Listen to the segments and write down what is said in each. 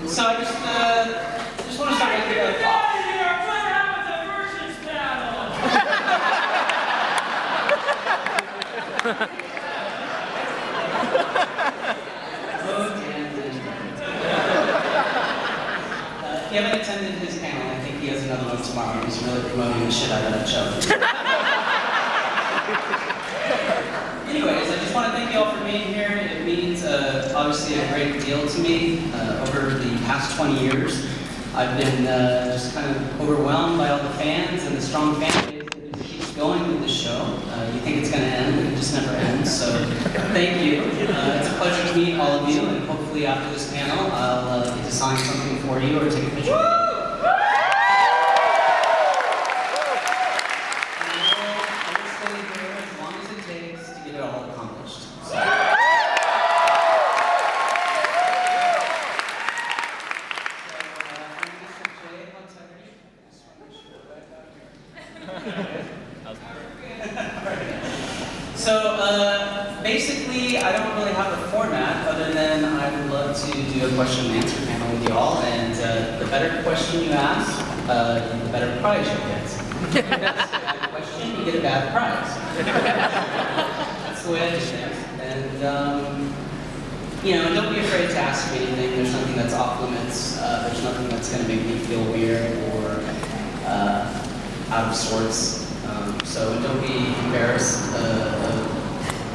So I just want to start with if you haven't attended his panel, I think he has another one tomorrow. He's really promoting the shit out of that show. Anyways, I just want to thank you all for being here. It means obviously a great deal to me. Over the past 20 years, I've been just kind of overwhelmed by all the fans and the strong fan base that just keeps going with this show. You think it's going to end, but it just never ends. So thank you. It's a pleasure to meet all of you, and hopefully after this panel, I'll get to sign something for you or take a picture with you. Basically, I don't really have a format other than I would love to do a question and answer panel with you all, and the better question you ask, the better prize you'll get. If you ask a bad question, you get a bad prize. That's the way I do things. And, you know, don't be afraid to ask me anything. There's nothing that's off limits. There's nothing that's going to make me feel weird or out of sorts. So don't be embarrassed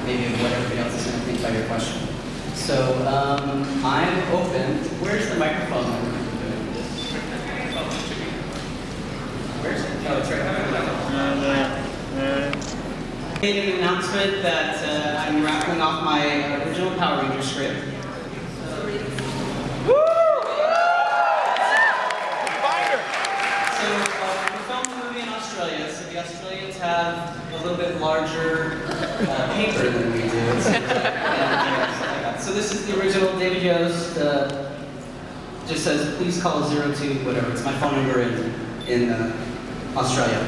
maybe of what everybody else is going to think about your question. So I'm open. Where's the microphone? Where's it? Oh, it's right there. I made an announcement that I'm raffling off my original Power Ranger script. So the Australians have a little bit larger paper than we do. So this is the original David Yost. Just says, please call 02, whatever. It's my phone number in Australia.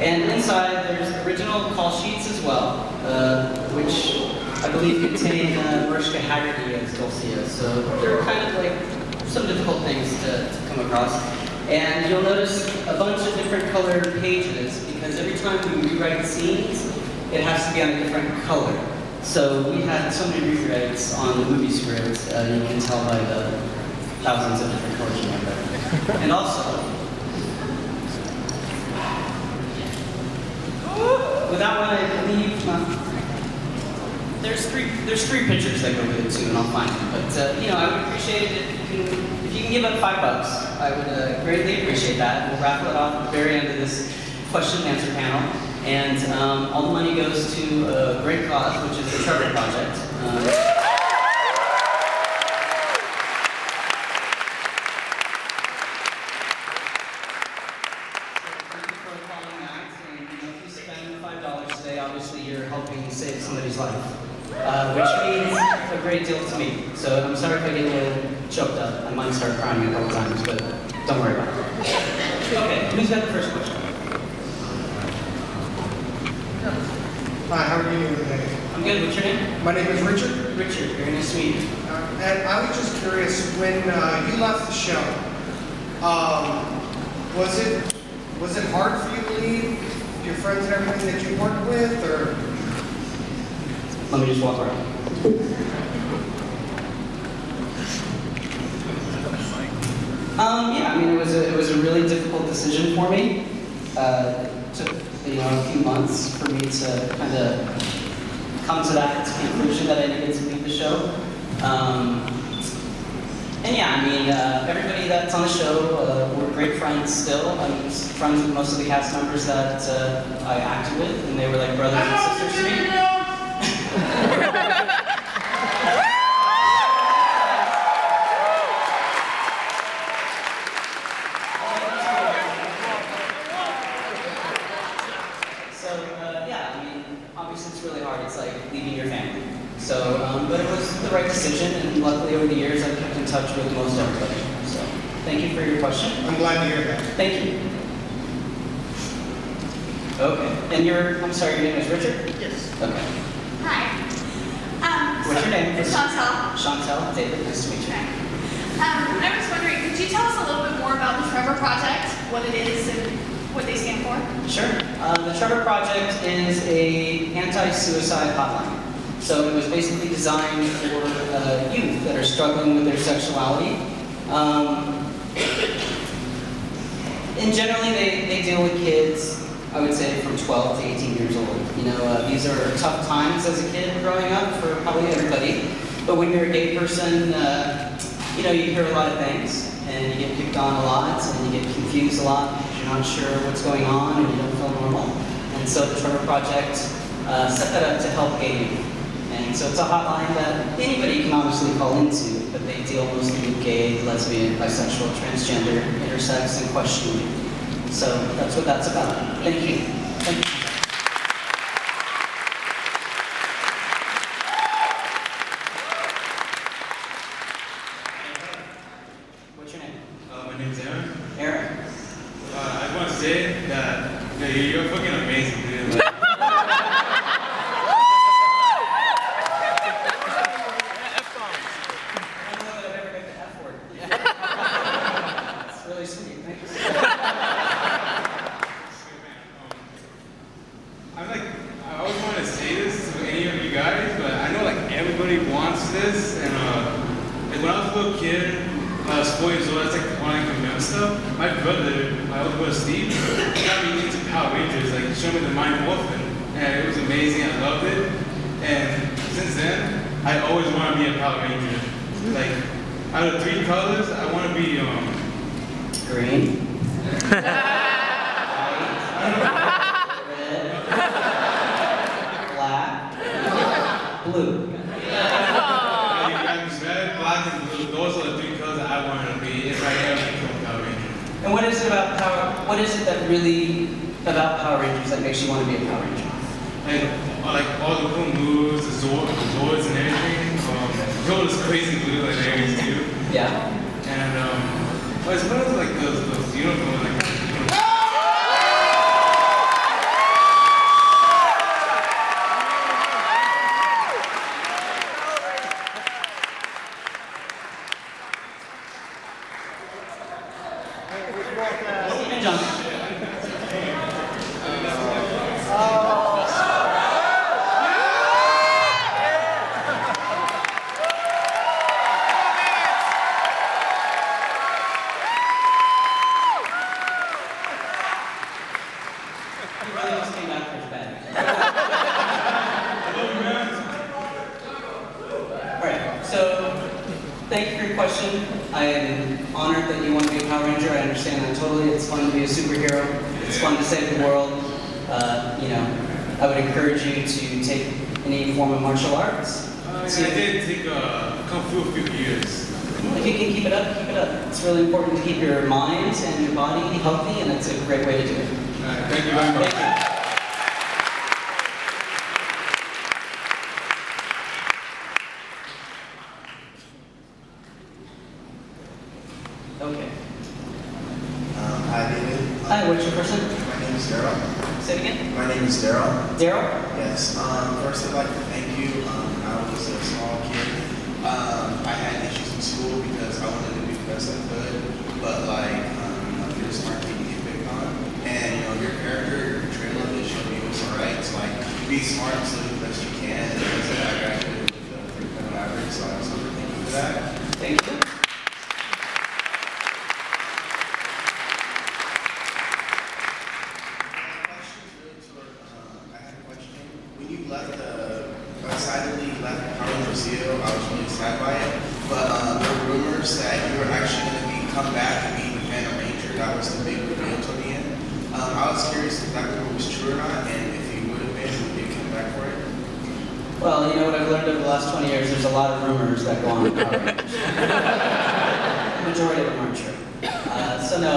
And inside there's original call sheets as well, which I believe contain Mariska Haggerty as Dulcia. So they're kind of like some difficult things to come across. And you'll notice a bunch of different colored pages because every time we rewrite scenes, it has to be on a different color. So we had so many rewrites on the movie script, you can tell by the thousands of different colors you have there. And also, with that one, I believe there's three pictures that go with it too, and I'll find them. But you know, I would appreciate it if you can give up $5. I would greatly appreciate that. We'll raffle it off at the very end of this question and answer panel, and all the money goes to a great cause, which is the Trevor Project. Obviously you're helping save somebody's life, which means a great deal to me. So I'm sorry if I get a little choked up. I might start crying a couple times, but don't worry about it. Okay, who's got the first question? Hi, how are you doing today? I'm good. What's your name? My name is Richard. Richard, very nice to meet you. And I was just curious, when you left the show, was it hard for you to leave your friends and everything that you worked with, or? Let me just walk around. Yeah, I mean, it was a really difficult decision for me. It took a few months for me to kind of come to that conclusion that I needed to leave the show. And yeah, I mean, everybody that's on the show, we're great friends still. I'm friends with most of the cast members that I acted with, and they were like brothers and sisters to me. So yeah, I mean, obviously it's really hard. It's like leaving your family. So, but it was the right decision, and luckily over the years I've kept in touch with most everybody. So, thank you for your question. I'm glad to hear that. Thank you. Okay, and I'm sorry, your name is Richard? Yes. Okay. Hi. What's your name? Chantal. Chantal. David, nice to meet you. I was wondering, could you tell us a little bit more about the Trevor Project, what it is and what they stand for? Sure. The Trevor Project is a anti-suicide hotline. So it was basically designed for youth that are struggling with their sexuality. And generally they deal with kids, I would say, from 12 to 18 years old. You know, these are tough times as a kid growing up for probably everybody. But when you're a gay person, you know, you hear a lot of things, and you get picked on a lot, and you get confused a lot because you're not sure what's going on and you don't feel normal. And so the Trevor Project set that up to help gay youth. And so it's a hotline that anybody can obviously call into, but they deal mostly with gay, lesbian, bisexual, transgender, intersex, and questioning. So that's what that's about. Thank you. Thank you. What's your name? My name is Aaron. Aaron. I just want to say that you're fucking amazing, dude. Like, I don't know that I've ever heard the F word. It's really sweet. Thank you. I always wanted to say this to any of you guys, but I know like everybody wants this, and like when I was a little kid, I was 4 years old, I was like wanting to know stuff. My older brother Steve, he got me into Power Rangers, like showed me the Mind Morphin, and it was amazing. I loved it, and since then, I always want to be a Power Ranger. Like out of 3 colors, I want to be Green. White. Red. Black. Blue. I'm red, black, and blue. Those are the 3 colors that I want to be if I ever become Power Ranger. And what is it about what is it that really about Power Rangers that makes you want to be a Power Ranger? Like all the cool moves, the Zords and everything. All this crazy blue and areas too. Yeah. And as well as like those uniforms, like. Stephen Johnson. He really just came out for his bag. Alright, so thank you for your question. I am honored that you want to be a Power Ranger. I understand that totally. It's fun to be a superhero. It's fun to save the world. You know, I would encourage you to take any form of martial arts. I did take Kung Fu a few years. If you can keep it up, keep it up. It's really important to keep your mind and your body healthy, and it's a great way to do it. Thank you very much. Thank you. Okay. Hi, David. Hi, what's your first name? My name is Daryl. Say it again. My name is Daryl. Daryl? Yes. First, I'd like to thank you. I was a small kid. I had issues in school because I wanted to be the best I could, but like, if you're a smart kid, you get picked on. And you know, your character, your portrayal of it showed me it was alright. So like, be smart and still do the best you can. And because of that, I graduated with a 3.0 average. So I was super thankful for that. Thank you. Decidedly left Power Ranger Zero. I was really sad by it, but there were rumors that you were actually going to come back and be the Phantom Ranger. That was the big reveal to the end. I was curious if that rumor was true or not, and if you would have been, would you come back for it? Well, you know what I've learned over the last 20 years, there's a lot of rumors that go on in Power Rangers. The majority of them aren't true. So no,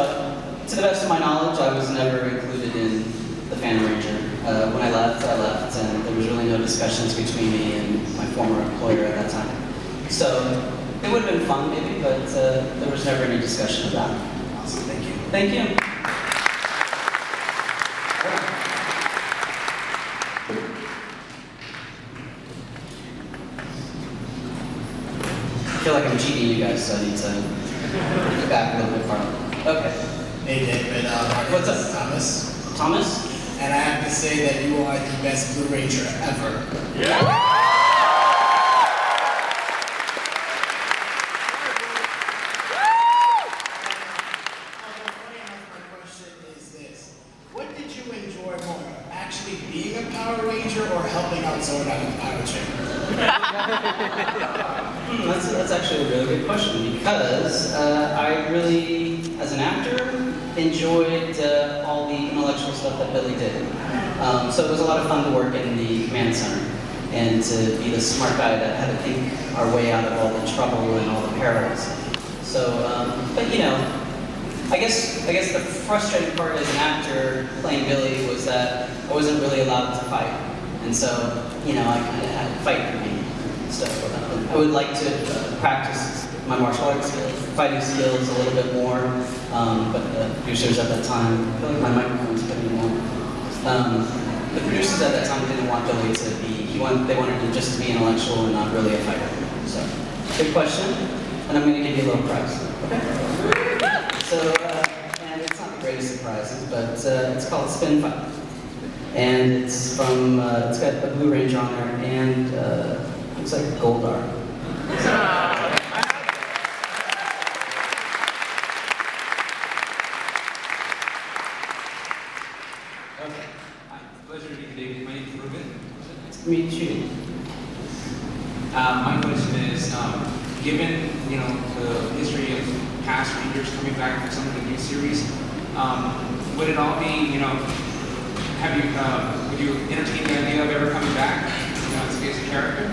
to the best of my knowledge, I was never included in the Phantom Ranger. When I left, and there was really no discussions between me and my former employer at that time. So it would have been fun maybe, but there was never any discussion of that. Awesome, thank you. Thank you. feel like I'm cheating you guys, so I need to get back a little bit farther. Okay. Hey David, my name What's is up? Thomas, Thomas? and I have to say that you are the best Blue Ranger ever. My question is this: what did you enjoy more, actually being a Power Ranger or helping out Zordon in the Power Chamber? That's actually a really good question because I really, as an actor, enjoyed all the intellectual stuff that Billy did. So it was a lot of fun to work in the command center and to be the smart guy that had to think our way out of all the trouble and all the perils. So, but you know, I guess the frustrating part as an actor playing Billy was that I wasn't really allowed to fight, and so you know I kind of had to fight for me and stuff. I would like to practice my martial arts skills, fighting skills a little bit more, but the producers at that time, I feel like my microphone's cutting more. The producers at that time didn't want Billy to be, they wanted him just to be intellectual and not really a fighter. So, good question, and I'm going to give you a little prize. Okay? So, and it's not the greatest of prizes, but it's called Spin Fight. And it's from, it's got a Blue Ranger on there, and looks like Goldar. Okay. Pleasure to meet you, David. My name is Ruben. Nice to meet you. My question is, given the history of past Rangers coming back for some of the new series, would it all be would you entertain the idea of ever coming back as a character?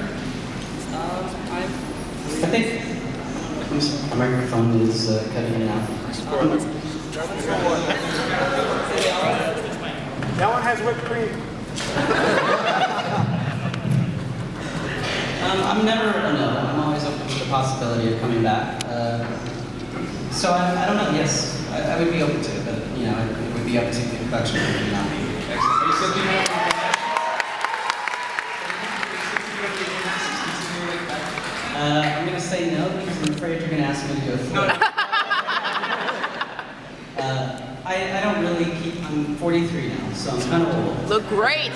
I think my microphone is cutting in out. That one has whipped cream. I'm never a no. I'm always open to the possibility of coming back. So I don't know. Yes, I would be open to it, but it would be up to the production company, not me. Excellent. Are you still doing that? I'm going to say no because I'm afraid you're going to ask me to do a flip. I don't really keep. I'm 43 now, so I'm kind of old. Look great. I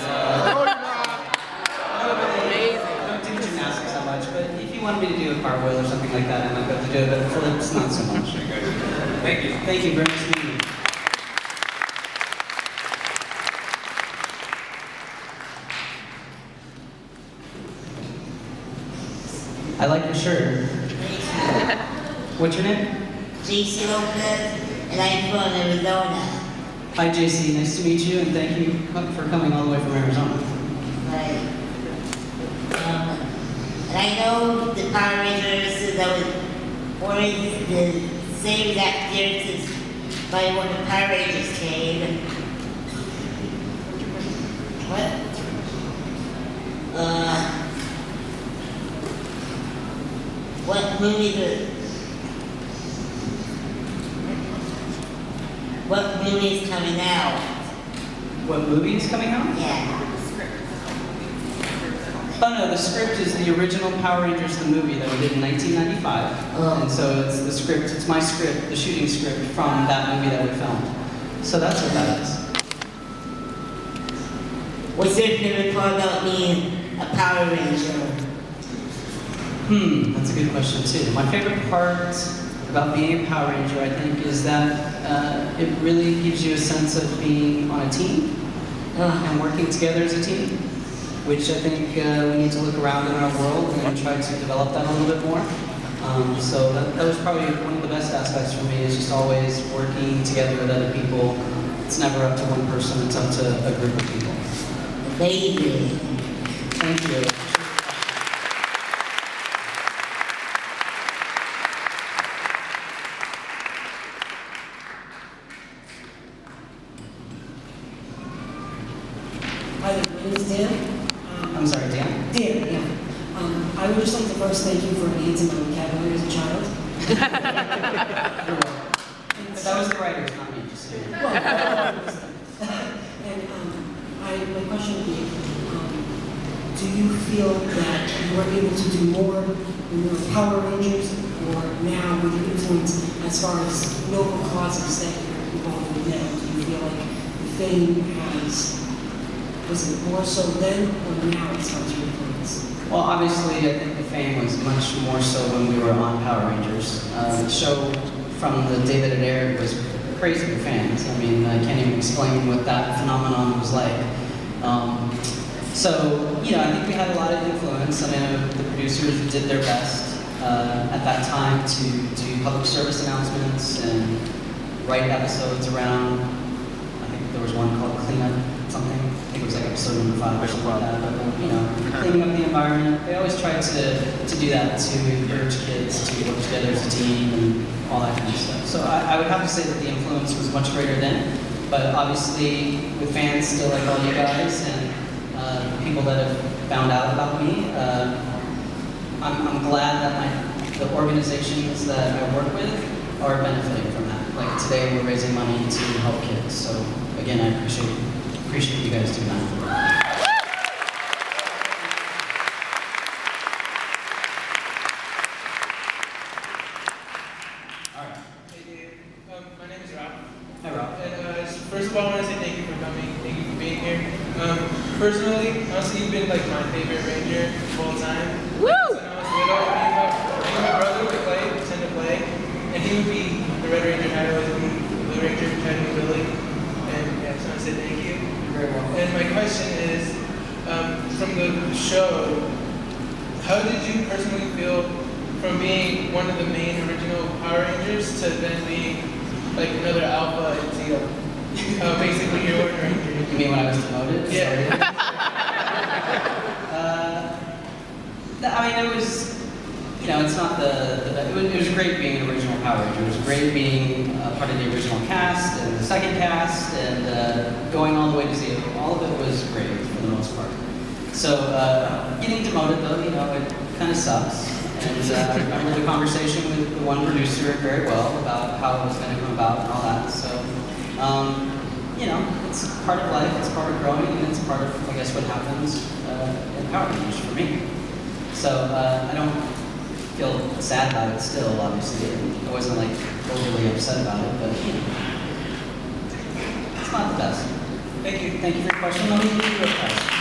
don't do gymnastics so much, but if you wanted me to do a cartwheel or something like that, I might be able to do it, but flips, not so much. Thank you. Thank you, very nice to meet you. I like your shirt. What's your name? JC Lopez, and I'm from Arizona. Hi, JC. Nice to meet you, and thank you for coming all the way from Arizona. Right. And I know the Power Rangers that was born the same exact year since when the Power Rangers came. What? What movie is coming out? What movie is coming out? Yeah. Oh no, the script is the original Power Rangers, the movie that we did in 1995. Oh. And so it's the script, it's my script, the shooting script from that movie that we filmed. So that's what that is. What's your favorite part about being a Power Ranger? That's a good question too. My favorite part about being a Power Ranger, I think, is that it really gives you a sense of being on a team and working together as a team, which I think we need to look around in our world and try to develop that a little bit more. So that was probably one of the best aspects for me, is just always working together with other people. It's never up to one person, it's up to a group of people. Baby. Thank you. Hi there, my name is Dan. I'm sorry, Dan? Dan, yeah. I would just like to first thank you for enhancing my vocabulary as a child. That was the writers, not me, just kidding. And my question would be, do you feel that you were able to do more when you were Power Rangers, or now with your influence as far as local causes that you're involved with now? Do you feel like the fame was it more so then or now as far as your influence? Well, obviously, I think the fame was much more so when we were on Power Rangers. The show from the day that it aired was crazy for fans. I mean, I can't even explain what that phenomenon was like. So, I think we had a lot of influence. I mean, the producers did their best at that time to do public service announcements and write episodes around, I think there was one called Clean Up something. I think it was like episode number 5 or something like that. But, cleaning up the environment. They always tried to do that to encourage kids to work together as a team and all that kind of stuff. So I would have to say that the influence was much greater then. But obviously, with fans still like all you guys and people that have found out about me, I'm glad that the organizations that I work with are benefiting from that. Like today, we're raising money to help kids. So again, I appreciate you guys doing that. All right. Hey Dave, my name is Rob. Hi, Rob. And first of all, I want to say thank you for coming. Thank you for being here. Personally, honestly, you've been like my favorite ranger of all time. Woo! When I was little, me and my brother would pretend to play, and he would be the Red Ranger, and I would be the Blue Ranger, pretending to be Billy. And yeah, so I want to say thank you. You're very welcome. And my question is, from the show, how did you personally feel from being one of the main original Power Rangers to then being like another Alpha and Zeta? Basically, you're one Ranger. You mean when I was demoted? Yeah. I mean, it was, it's not it was great being an original Power Ranger. It was great being part of the original cast and the second cast and going all the way to Zeta. All of it was great for the most part. So getting demoted though, it kind of sucks. And I remember the conversation with the one producer very well about how it was going to come about and all that. So, it's part of life, it's part of growing, and it's part of, I guess, what happens in Power Rangers for me. So I don't feel sad about it still, obviously. I wasn't like overly upset about it, but it's not the best. Thank you. Thank you for your question. Let me give you a question.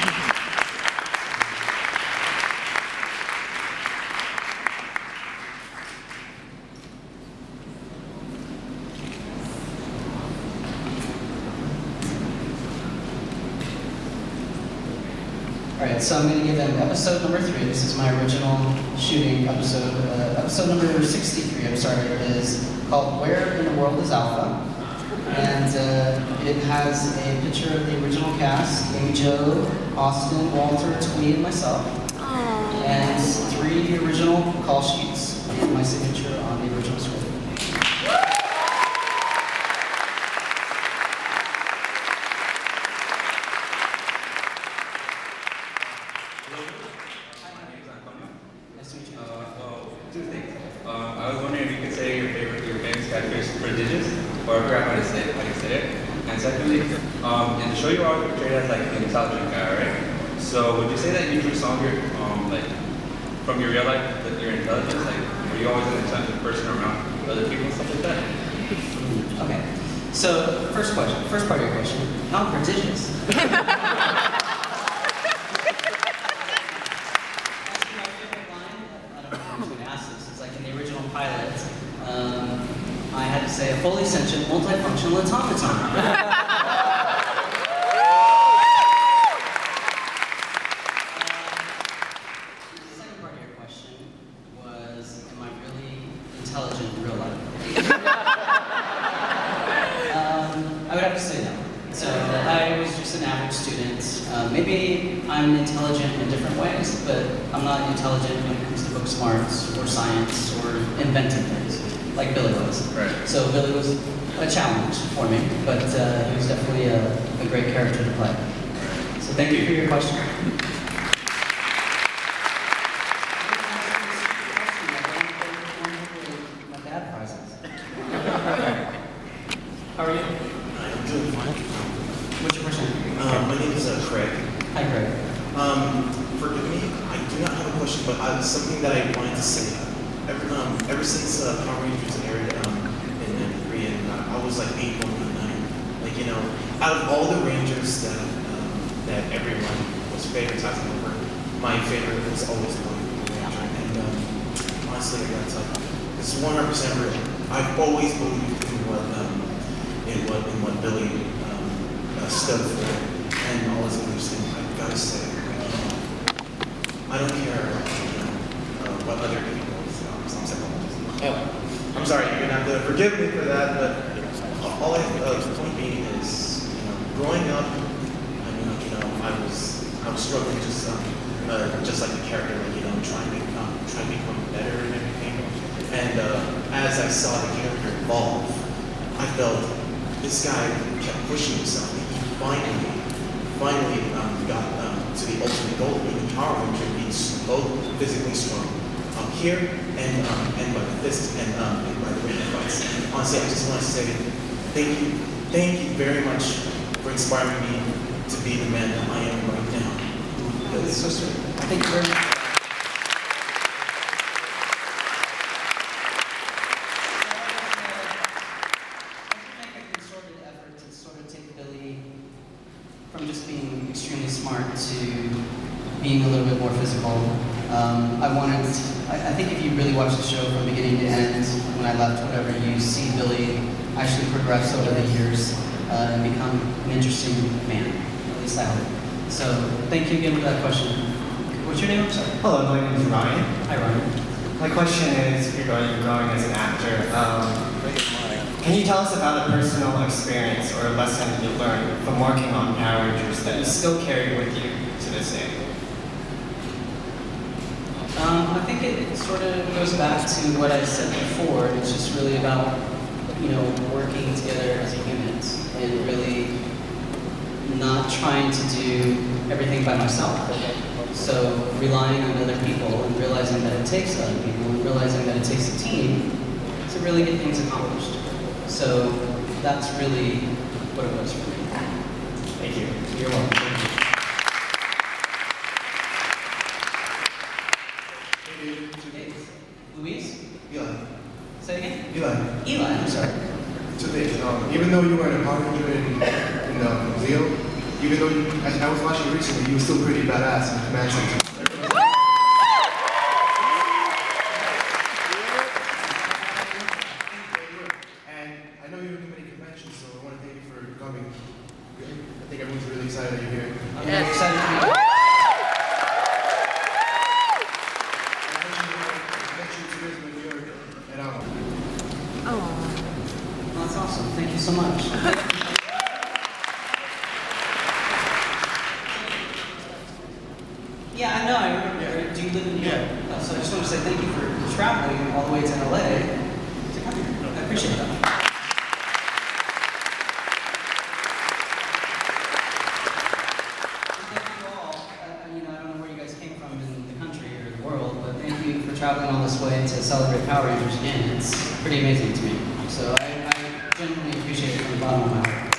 Alright, so I'm going to give them episode number 3. This is my original shooting episode. Episode number 63, I'm sorry, is called Where in the World is Alpha? And it has a picture of the original cast, Amy Jo, Austin, Walter, Twee, and myself. And 3 original call sheets with my signature on the original script. Two things. I was wondering if you could say your famous character is prodigious, or I forgot how to say it. And secondly, in the show you were always portrayed as like an intelligent guy, right? So would you say that you drew some of your from your real life that your intelligence, like were you always an intelligent person around other people and stuff like that? Okay. So first part of your question, how prodigious? Pilot, I had to say a fully sentient, multifunctional automaton. The second part of your question was, am I really intelligent in real life? I would have to say no. So I was just an average student. Maybe I'm intelligent in different ways, but I'm not intelligent when it comes to book smarts or science or inventing things, like Billy was. Right. So Billy was a challenge for me, but he was definitely a great character to play. So thank you for your question. My dad prizes. How are you? I'm doing fine. What's your question? My name is Craig. Hi, Craig. For but something that I wanted to say. Ever since Power Rangers aired in Korean, I was like 8, 1, 9. Like, you know, out of all the Rangers that everyone was favoritizing over, my favorite was always the Blue Ranger. And honestly, that's like, it's 100% real. I've always believed in what Billy stood for, and all his beliefs. And I've got to say, I don't care what other people. I'm sorry, you're gonna have to forgive me for that, but the point being is, you know, growing up, I mean, you know, I was struggling just like the character, like, you know, trying to become better and everything. And as I saw the character evolve, I felt this guy kept pushing himself. And he finally got to the ultimate goal of being a Power Ranger, being both physically strong here and by the fist and by the ring fights. Honestly, I just want to say thank you very much for inspiring me to be the man that I am right now. That's so sweet. Thank you very much. From just being extremely smart to being a little bit more physical. I think if you really watch the show from beginning to end, when I left, whatever, you see Billy actually progress over the years and become an interesting man. At least I hope. So thank you again for that question. What's your name? I'm sorry. Hello, my name is Ryan. Hi, Ryan. My question is regarding growing as an actor. Can you tell us about a personal experience or a lesson you learned from working on Power Rangers that you still carry with you to this day? I think it sort of goes back to what I said before. It's just really about, you know, working together as a unit and really not trying to do everything by myself. So relying on other people and realizing that it takes other people and realizing that it takes a team to really get things accomplished. So that's really what it was for me. Thank you. You're welcome. Hey, Luis? Eli. Say again? Eli. Eli, I'm sorry. So even though you were in a Power Ranger in Leo, even though I was watching recently, you were still pretty badass in Command Center. And I know you're in many conventions, so I want to thank you for coming. I think everyone's really excited that you're here. I'm really excited to be here. Well, that's awesome. Thank you so much. Yeah, I know. I remember. Do you live in New York? Yeah. So I just want to say thank you for traveling all the way to LA to come here. I appreciate that. And thank you all. You know, I don't know where you guys came from in the country or the world, but thank you for traveling all this way to celebrate Power Rangers again. It's pretty amazing to me. So I genuinely appreciate it from the bottom of my heart.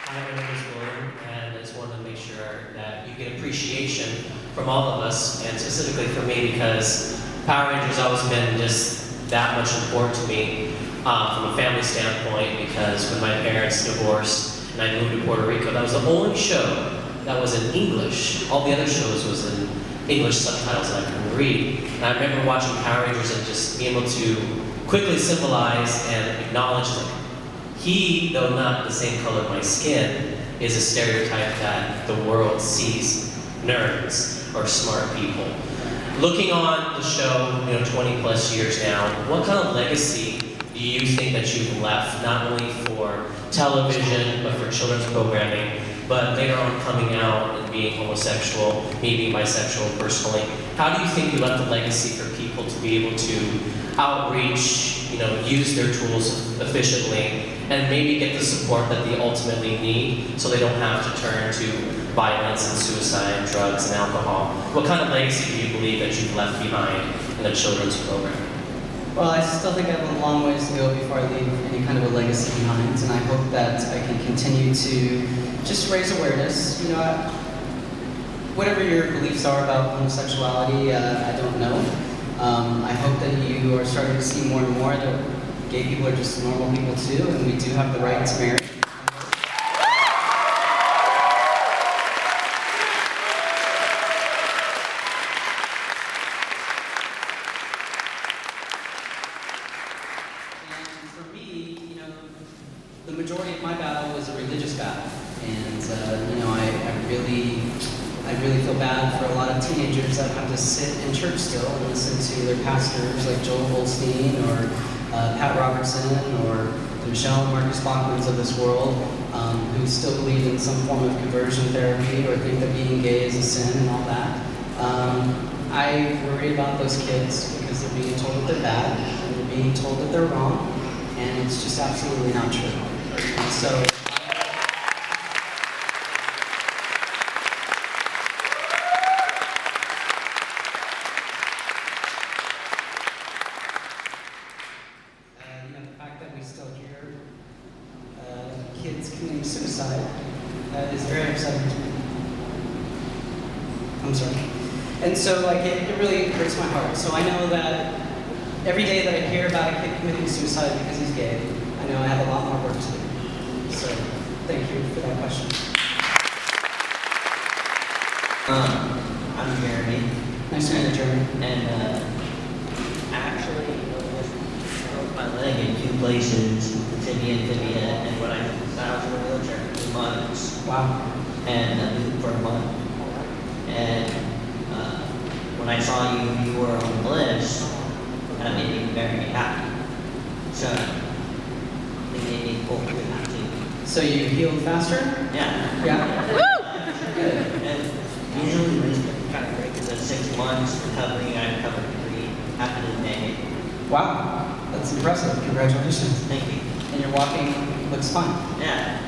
Hi, my name is William, and I just wanted to make sure that you get appreciation from all of us, and specifically for me, because Power Rangers always been just that much important to me from a family standpoint, because when my parents divorced and I moved to Puerto Rico, that was the only show that was in English. All the other shows was in English subtitles that I couldn't read. And I remember watching Power Rangers and just being able to quickly symbolize and acknowledge that he, though not the same color of my skin, is a stereotype that the world sees nerds or smart people. Looking on the show, 20 plus years now, what kind of legacy do you think that you've left, not only for television, but for children's programming, but later on coming out and being homosexual, me being bisexual personally? How do you think you left a legacy for people to be able to outreach, use their tools efficiently, and maybe get the support that they ultimately need so they don't have to turn to violence and suicide, drugs and alcohol? What kind of legacy do you believe that you've left behind in the children's program? Well, I still think I have a long ways to go before I leave any kind of a legacy behind, and I hope that I can continue to just raise awareness. You know, whatever your beliefs are about homosexuality, I don't know. I hope that you are starting to see more and more that gay people are just normal people too, and we do have the right to marry. And for me, you know, the majority of my battle was a religious battle, and you know, I really feel bad for a lot of teenagers that have to sit in church still and listen to their pastors like Joel Holstein or Pat Robertson or the Michelle and Marcus Bachmans of this world, who still believe in some form of conversion therapy or think that being gay is a sin and all that. I worry about those kids because they're being told that they're bad and they're being told that they're wrong, and it's just absolutely not true. So. Kids committing suicide is very upsetting to me. I'm sorry. And so, like, it really hurts my heart. So I know that every day that I hear about a kid committing suicide because he's gay, I know I have a lot more work to do. So, thank you for that question. I'm Jeremy. Nice to meet you, Jeremy. And I actually broke my leg in 2 places, the tibia and tibia, and when I was in a wheelchair for 2 months. Wow. And for a month. And when I saw you were on the list, that made me very happy. So it made me pull through that too. So you healed faster? Yeah. Yeah? Woo! Good. And usually it's kind of great because 6 months recovery, I recovered 3, happened in May. Wow, that's impressive. Congratulations. Thank you. And your walking looks fine. Yeah.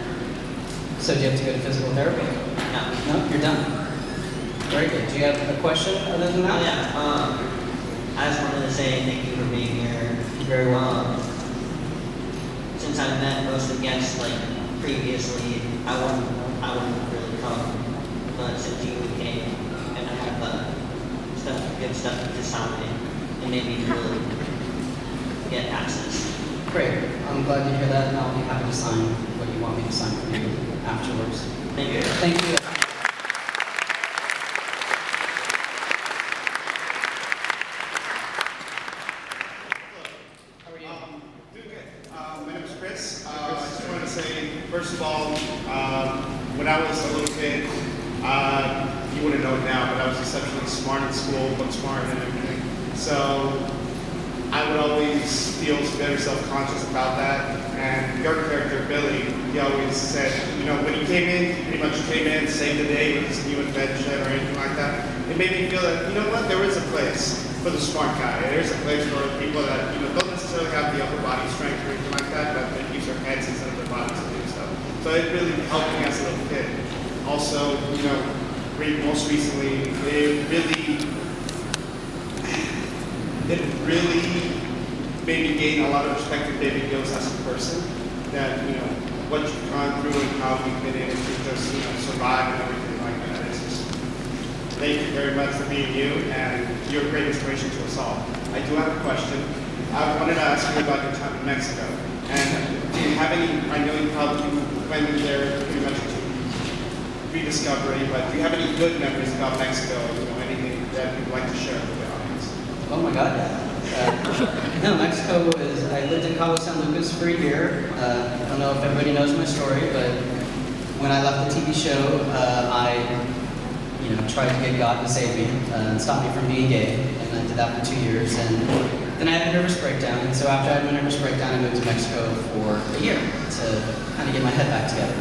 So do you have to go to physical therapy? No. No? You're done. Very good. Do you have a question other than that? Oh, yeah. I just wanted to say thank you for being here. You're very welcome. Since I've met most of the guests like previously, I wouldn't really come. But since you came and I have good stuff to sign, it made me really get access. Great. I'm glad to hear that, and I'll be happy to sign what you want me to sign for you afterwards. Thank you. Thank you. My name is Chris. I just wanted to say, first of all, when I was a little kid, you wouldn't know it now, but I was exceptionally smart in school, book smart and everything. So I would always feel very self-conscious about that. And your character, Billy, he always said, you know, when he came in, he pretty much came in, saved the day with his new invention or anything like that. It made me feel that, you know what, there is a place for the smart guy. There's a place for people that, you know, don't necessarily have the upper body strength or anything like that, but they use their heads instead of their bodies to do stuff. So it really helped me as a little kid. Also, you know, most recently, it really made me gain a lot of respect for David Yost as a person. That, you know, what you've gone through and how you've been able to just, you know, survive and everything like that. It's just, thank you very much for being you, and you're a great inspiration to us all. I do have a question. I wanted to ask you about your time in Mexico. And do you have any, I know you probably went there pretty much to rediscovery, but do you have any good memories about Mexico? You know, anything that you'd like to share with the audience? Oh my God, yeah. No, Mexico is, I lived in Cabo San Lucas for a year. I don't know if everybody knows my story, but when I left the TV show, I tried to get God to save me and stop me from being gay, and I did that for 2 years. And then I had a nervous breakdown, and so after I had my nervous breakdown, I moved to Mexico for a year to kind of get my head back together.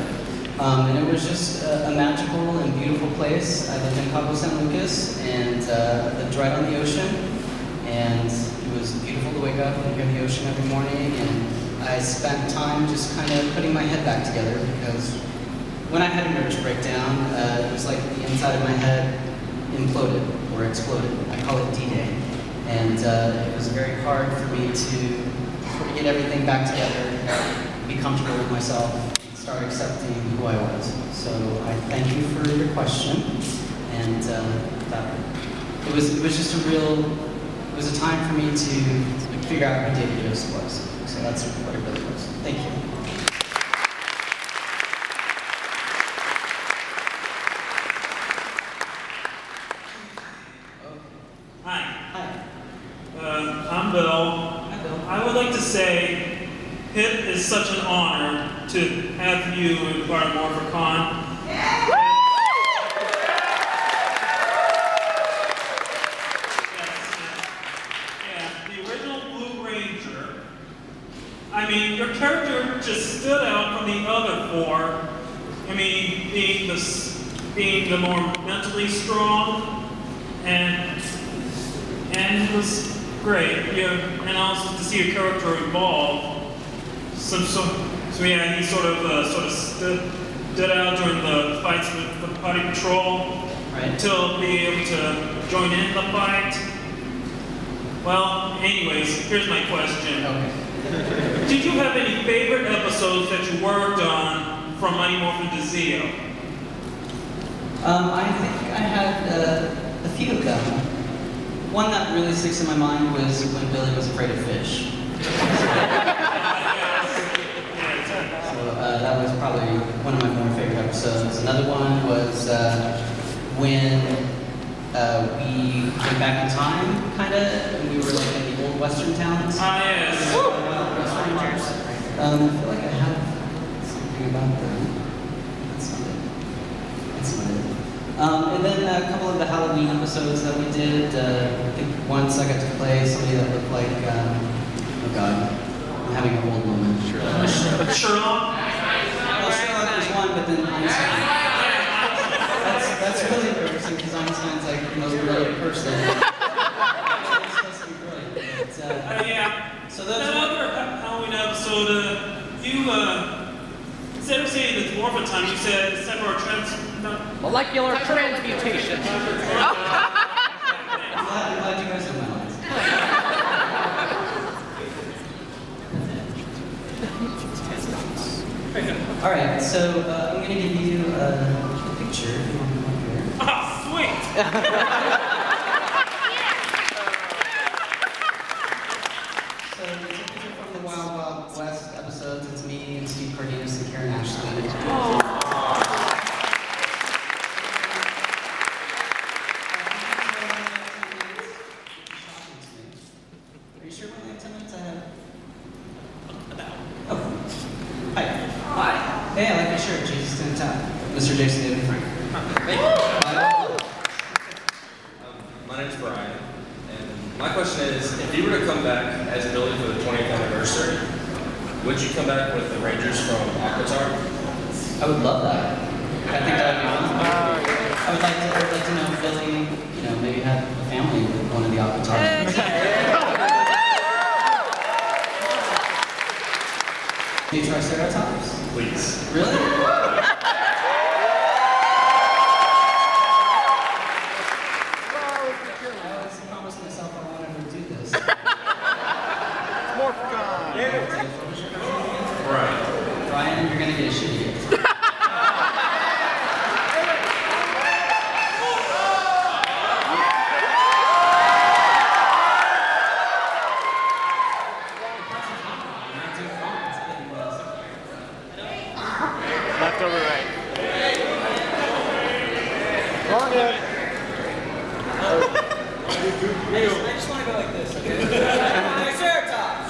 And it was just a magical and beautiful place. I lived in Cabo San Lucas, and lived right on the ocean, and it was beautiful to wake up and hear the ocean every morning, and I spent time just kind of putting my head back together, because when I had a nervous breakdown, it was like the inside of my head imploded or exploded. I call it D-Day. And it was very hard for me to sort of get everything back together, be comfortable with myself. start accepting who I was. So I thank you for your question, and it was just it was a time for me to figure out who David Yost was. So that's what it really was. Thank you. Hi. I'm Bill. I would like to say it is such an honor to have you in part of Morphicon. The original Blue Ranger. I mean, your character just stood out from the other four. I mean, being the more mentally strong, and it was great. And also to see your character evolve. So yeah, he sort of stood out during the fights with the Party Patrol, until being able to join in the fight. Well, anyways, here's my question. Did you have any favorite episodes that you worked on from Mighty Morphin to Zeo? I think I had a few of them. One that really sticks in my mind was when Billy was afraid of fish. That was probably one of my more favorite episodes. Another one was when we went back in time, kind of, and we were like in the old Western towns. Yes. West Rangers. I feel like I have something about them. That's not it. That's not it. And then a couple of the Halloween episodes that we did. I think once I got to play somebody that looked like, oh God, I'm having a old moment. Sherlock? Well, Sherlock was one, but then Einstein. That's really embarrassing because Einstein's like the most brilliant person. He's supposed to be brilliant. But, Yeah. So those Another Halloween episode, you, instead of saying the dwarven time, you said several molecular transmutation. I'm glad you guys know my lines. All right, so I'm going to give you a picture. Oh, sweet! So it's a picture from the Wild Wild West episodes. It's me and Steve Cardenas and Karen Ashley. Are you sure we only have 10 minutes? I have... Oh. Hi. Hi. Hey, I like your shirt. Jesus in town. Mr. Jason David Frank. Thank you. My name's Brian, and my question is, if you were to come back as Billy for the 20th anniversary, would you come back with the Rangers from Aquatar? I would love that. I think that would be fun. I would like to know if Billy, maybe had a family with one of the Aquatars. Do you try Triceratops? Please. Really? Brian, you're gonna get a shitty gift. Left over right. Wrong head. I just want to go like this, okay? Triceratops!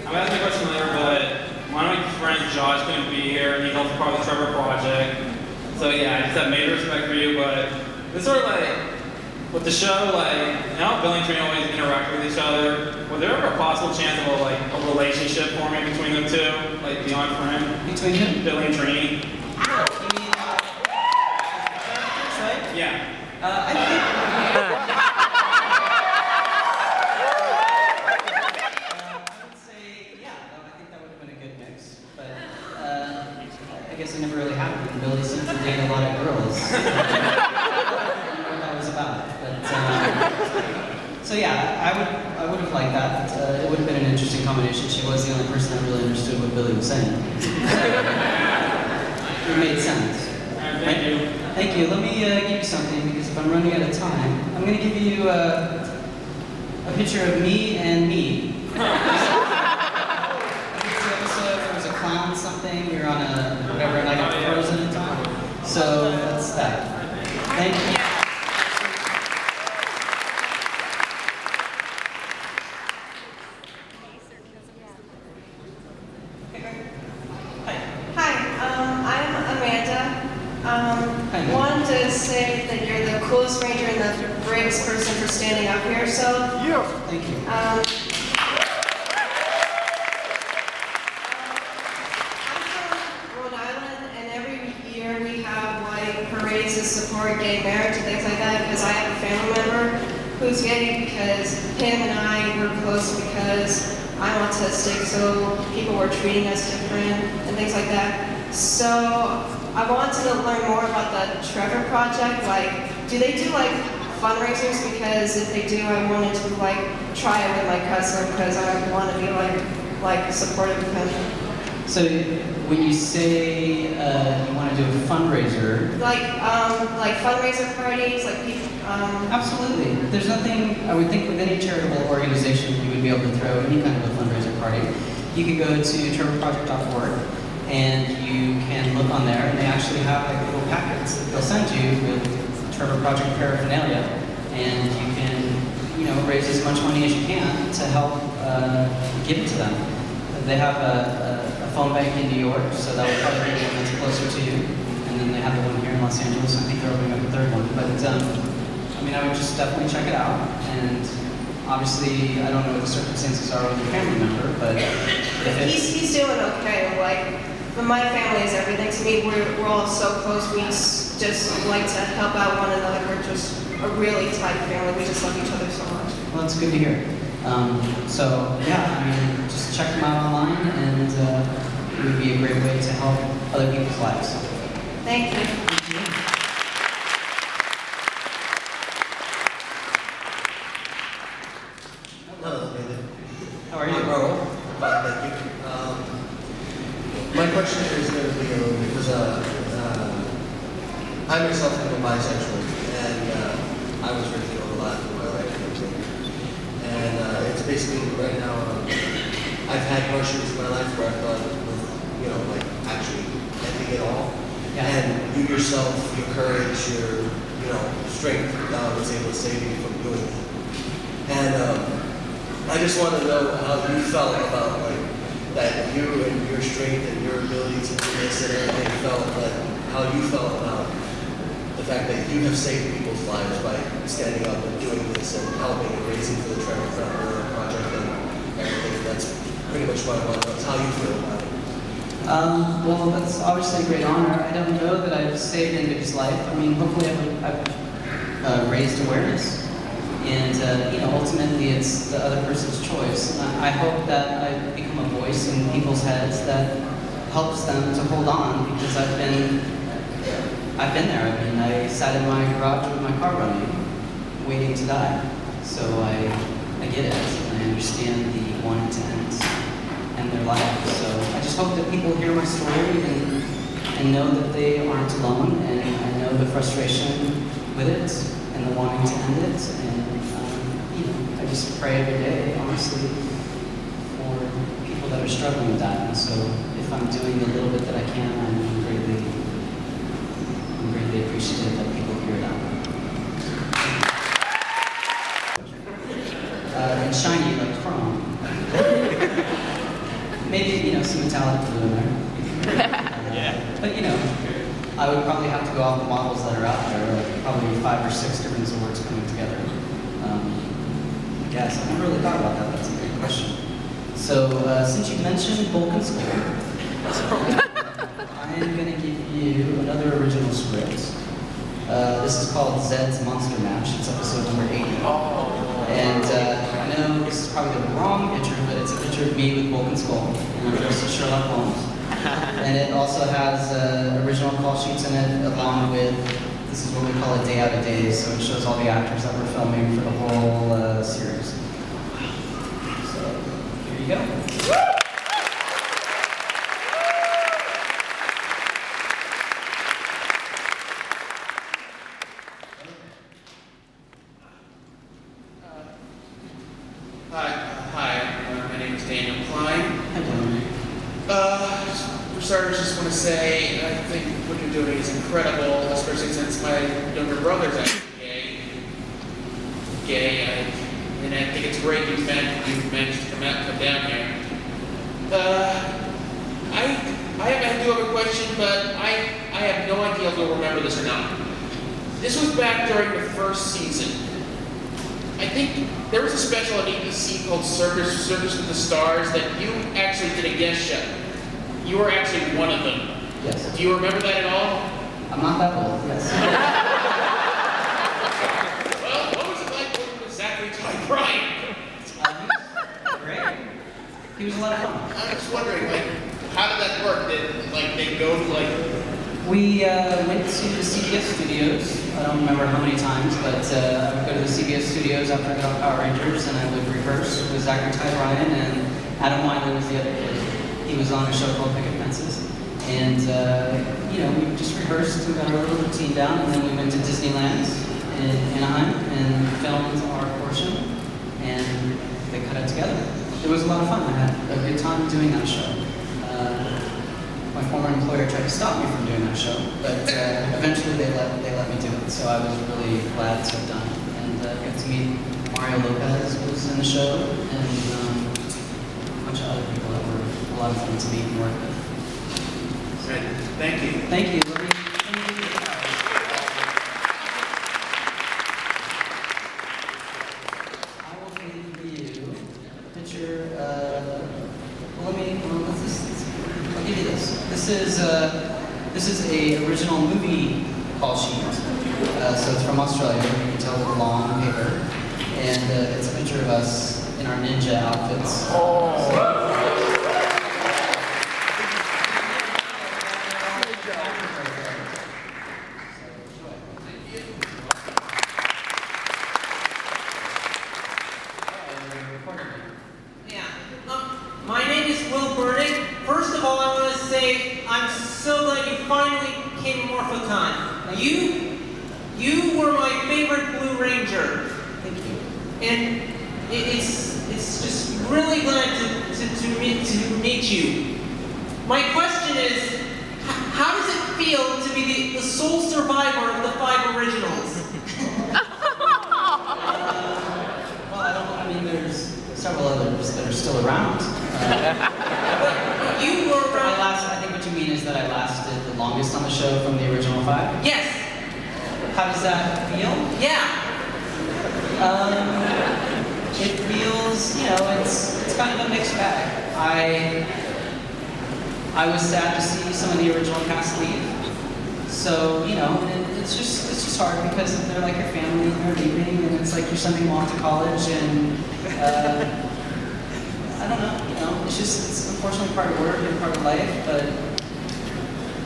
I'm asking a question later, but one of my friends, Josh, couldn't be here. He helped part of the Trevor Project. So yeah, I just have major respect for you, but it's sort of like, with the show, Billy and Trini always interact with each other. Was there ever a possible chance of a relationship forming between them two? Like beyond friend? Between who? Billy and Trini. You mean, right? Yeah. I think... I guess it never really happened. yeah, I would have liked that. It would have been an interesting combination. She was the only person that really understood what Billy was saying. It made sense. Thank you. Thank you. Let me give you something, because if I'm running out of time, I'm going to give you a picture of me and me. Episode, there was a clown something, we were on a whatever, and I got frozen in time. So that's that. Thank you. Hi, I'm Amanda. Wanted to say that you're the coolest ranger and the bravest person for standing up here. So, thank you. I'm from Rhode Island, and every year we have like parades to support gay marriage and things like that. Because I have a family member who's gay, because him and I were close because I'm autistic, so people were treating us different and things like that. So I wanted to learn more about the Trevor Project. Like, do they do like fundraisers? Because if they do, I wanted to like try it with my cousin, because I want to be like supportive of him. So when you say you want to do a fundraiser, Like fundraiser parties, like people. absolutely. There's nothing, I would think with any charitable organization you would be able to throw any kind of a fundraiser party. You can go to trevorproject.org and you can look on there, and they actually have like little packets that they'll send you with Trevor Project paraphernalia, and you can, raise as much money as you can to help give it to them. They have a phone bank in New York, so that would probably be the one that's closer to you. And then they have the one here in Los Angeles. I think they're opening up a third one. But I would just definitely check it out. And obviously, I don't know what the circumstances are with your family member, but if He's doing okay. But my family is everything to me. We're all so close. We just like to help out one another. We're just a really tight family. We just love each other so much. well, it's good to hear. Just check them out online, and it would be a great way to help other people's lives. Thank you. Hello, David. How are you? I'm Earl. Thank you. My question is going to be because I myself am a bisexual, and I was drinking a lot in my life. And it's basically right now, I've had hardships in my life where I thought, actually ending it all. Yeah. And you yourself, your courage, your, strength was able to save you from doing it. And I just want to know how you felt about that you and your strength and your ability to do this and everything how you felt about the fact that you have saved people's lives by standing up and doing this and helping and raising for the Trevor Project and everything. That's pretty much what I want to know. How you feel about it. Well, that's obviously a great honor. I don't know that I've saved anybody's life. Hopefully I've raised awareness. And, ultimately it's the other person's choice. And I hope that I've become a voice in people's heads that helps them to hold on, because I've been there. I sat in my garage with my car running, waiting to die. So I get it, and I understand the wanting to end their life. So I just hope that people hear my story and know that they aren't alone, and I know the frustration with it and the wanting to end it. And I just pray every day, honestly, for people that are struggling with that. And so if I'm doing the little bit that I can, I'm greatly appreciative that people hear that. And shiny like chrome. Maybe, some metallic blue in there. But, I would probably have to go off the models that are out there, probably 5 or 6 different Zords coming together. Yes, I never really thought about that. That's a good question. So, since you mentioned Vulcan School, I'm going to give you another original script. This is called Zed's Monster Mash. It's episode number 80. And I know this is probably the wrong picture, but it's a picture of me with Vulcan Skull, and I'm dressed as Sherlock Holmes. And it also has original call sheets in it, along with, this is what we call a day out of days, so it shows all the actors that we're filming for the whole series. Hi, my name is Daniel Klein. Hi, Daniel. For starters, just want to say I think what you're doing is incredible, especially since my younger brother's actually gay. And I think it's great you've managed to come down here. I do have a question, but I have no idea if you'll remember this or not. This was back during the first season. I think there was a special on ABC called Circus with the Stars that you actually did a guest show. You were actually one of them. Yes. Do you remember that at all? I'm not that old, yes. Well, what was it like working with Zachary Ty Bryan? Great. He was a lot of fun. I'm just wondering, how did that work? Did they go to We went to the CBS studios. I don't remember how many times, but I would go to the CBS studios after I got off Power Rangers, and I would rehearse with Zachary Ty Bryan, and Adam Wiley was the other kid. He was on a show called Picket Fences. And, we just rehearsed and got our little routine down, and then we went to Disneyland in Anaheim and filmed our portion, and they cut it together. It was a lot of fun. I had a good time doing that show. My former employer tried to stop me from doing that show, but eventually they let me do it. So I was really glad to have done it, and got to meet Mario Lopez, who was in the show, and a bunch of other people that were a lot of fun to meet and work with. Right. Thank you. Thank you. I will give you a picture. What's this? I'll give you this. This is a original movie call sheet. So it's from Australia. You can tell it's long paper, and it's a picture of us in our ninja outfits. My name is Will Burdick. First of all, I want to say I'm so glad you finally came to Morphicon. You were my favorite Blue Ranger. Thank you. And it's just really glad to meet you. My question is, how does it feel to be the sole survivor of the 5 originals? There's several others that are still around. You were around. I think what you mean is that I lasted the longest on the show from the original 5? Yes. How does that feel? Yeah. It feels, it's kind of a mixed bag. I was sad to see some of the original cast leave. So, it's just hard because they're like your family and they're leaving, and it's like you're sending them off to college, and I don't know, it's unfortunately part of work and part of life, but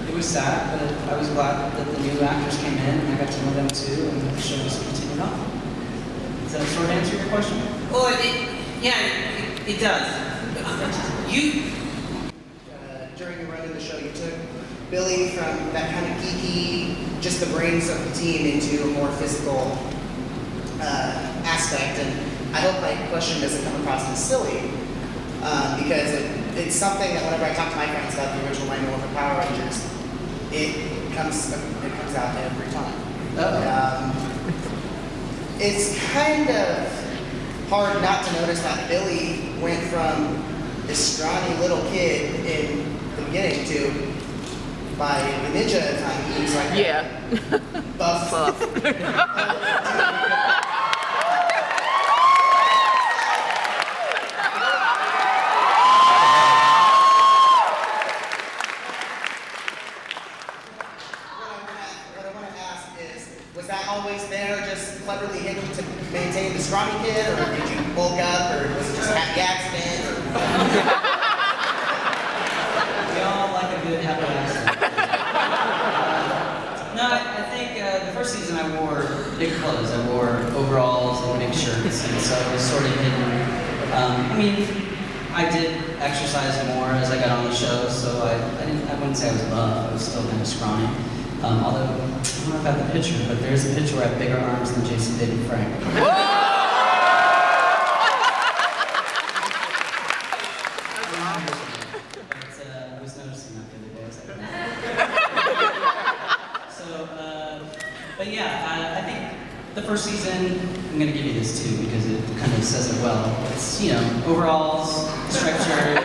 it was sad, but I was glad that the new actors came in and I got to know them too, and the show just continued on. Does that sort of answer your question? Well, it does. During the run of the show, you took Billy from that kind of geeky, just the brains of the team, into a more physical aspect. And I hope my question doesn't come across as silly, because it's something that whenever I talk to my friends about the original Mighty Morphin Power Rangers, it comes out every time. It's kind of hard not to notice that Billy went from this scrawny little kid in the beginning to, by the ninja time, he was like buff. Was that always there, just cleverly hidden to maintain the scrawny kid, or did you bulk up, or was it just a happy accident? We all like a good happy accident. No, I think the first season I wore big clothes. I wore overalls and big shirts, and so it was sort of hidden. I did exercise more as I got on the show, so I wouldn't say I was buff. I was still kind of scrawny. Although, I don't know if I have the picture, but there's a picture where I have bigger arms than Jason David Frank. really says it well. It's, you know, overalls, striped shirt,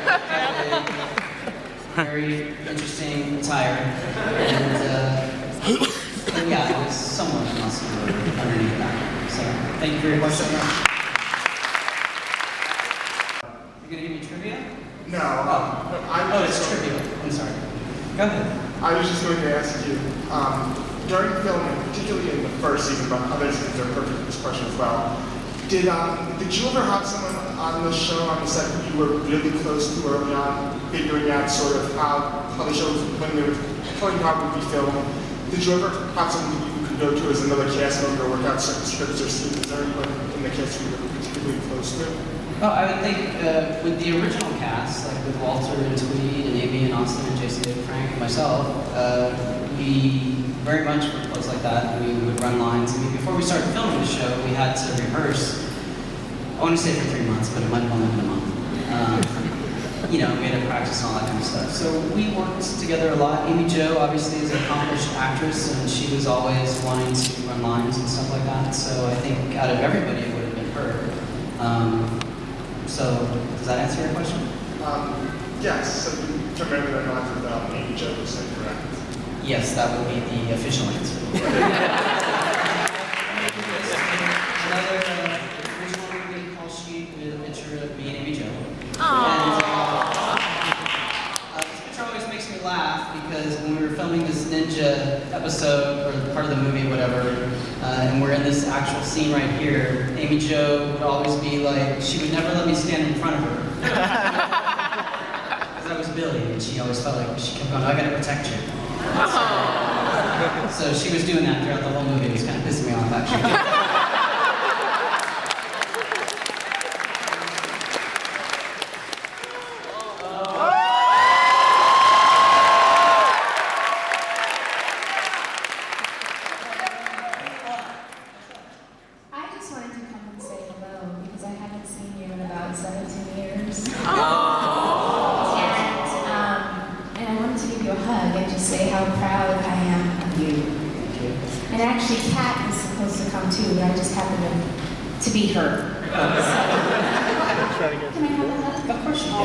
very interesting attire, and yeah, it was somewhat muscular underneath that. So, thank you for your question. You're gonna give me trivia? No. It's trivia. I'm sorry. Go ahead. I was just going to ask you, during filming, particularly in the first season, but other seasons are perfect for this question as well, did you ever have someone on the show, on the set, that you were really close to early on, figuring out sort of how the show was, when they were telling you how it would be filmed? Did you ever have someone that you could go to as another cast member or work out certain scripts or scenes? Is there anyone in the cast you were particularly close to? Oh, I would think with the original cast, like with Walter and Tweed and Amy and Austin and Jason and Frank and myself, we very much were close like that. We would run lines. I mean, before we started filming the show, we had to rehearse. I want to say for 3 months, but it might have only been a month. You know, we had to practice and all that kind of stuff. So we worked together a lot. Amy Jo obviously is an accomplished actress, and she was always wanting to run lines and stuff like that. So I think out of everybody, it would have been her. So, does that answer your question? Yes, so you remember that lines without Amy Jo, is that correct? Yes, that would be the official answer. Another original movie call sheet with a picture of me and Amy Jo. This picture always makes me laugh because when we were filming this ninja episode, or part of the movie, whatever, and we're in this actual scene right here, Amy Jo would always be like, she would never let me stand in front of her. Because I was Billy, and she always felt like, she kept going, I gotta protect you. So she was doing that throughout the whole movie. It was kind of pissing me off, actually. And actually, Kat was supposed to come too, but I just happened to beat her. So, can I have a hug? Of course you can.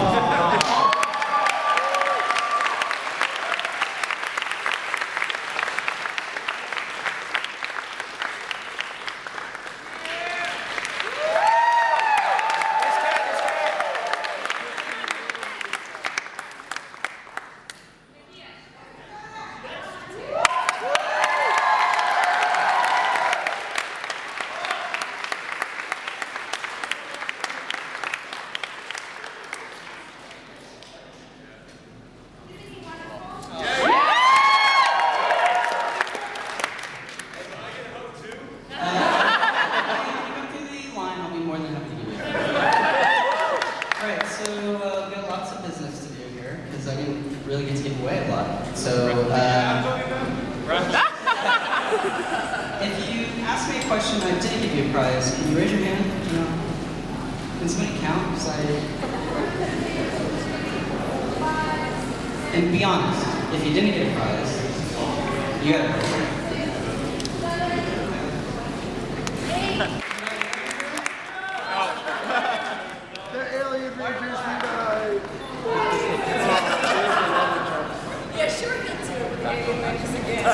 If you ask me a question I didn't give you a prize, can you raise your hand? Can somebody count? And be honest, if you didn't get a prize, you got a prize. The alien rangers unite! Yeah, sure we can do alien rangers again.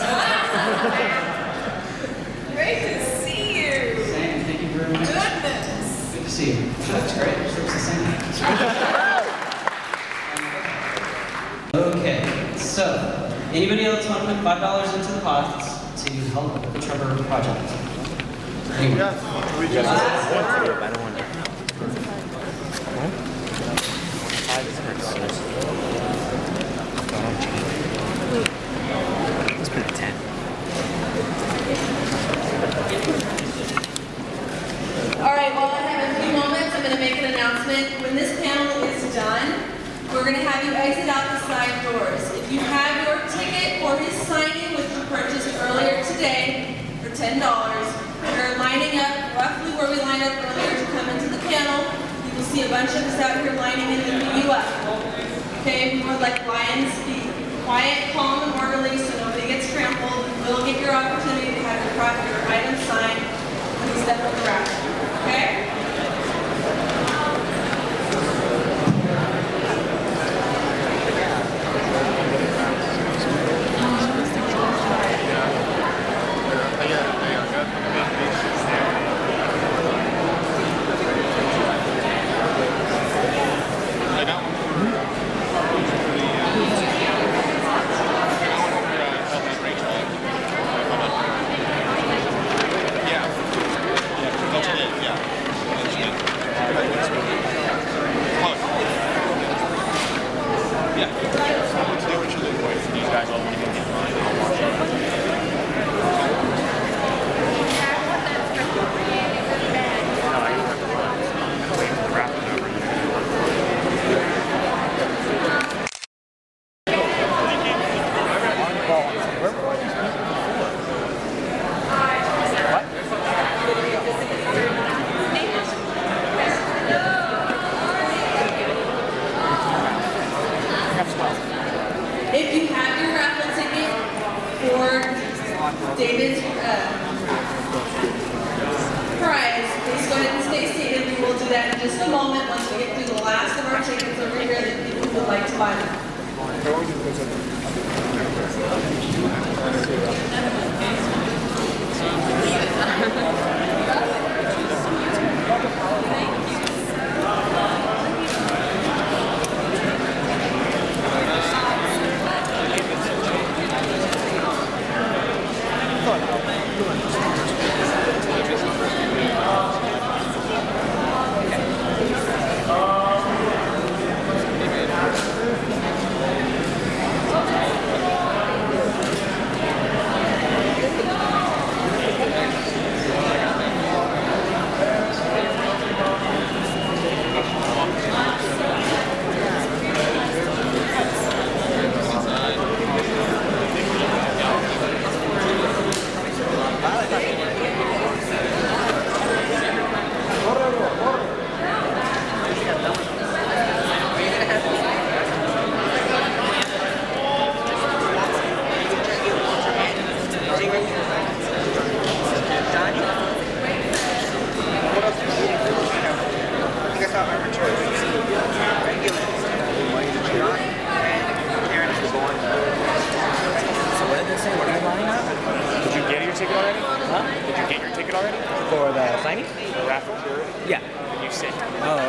Great to see you. Same, thank you very much. Goodness. Good to see you. That's great. It's the same. Okay, so anybody else want to put $5 into the pot to help with the Trevor project? Anyone? I don't want to. Let's put it at 10. All right, while I have a few moments, I'm going to make an announcement. When this panel is done, we're going to have you exit out the side doors. If you have your ticket for his signing, which you purchased earlier today for $10, we're lining up roughly where we lined up earlier to come into the panel. You will see a bunch of us out here lining in the U.S. Okay, we would like lions to be quiet, calm, and orderly so nobody gets trampled. We'll get your opportunity to have your items signed when you step on the rack. Okay?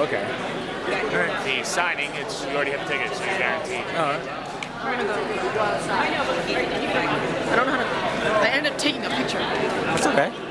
Okay. The signing, it's you already have a ticket, so you're guaranteed. We're gonna go outside. I know, but I don't know how to. I ended up taking a picture. That's okay.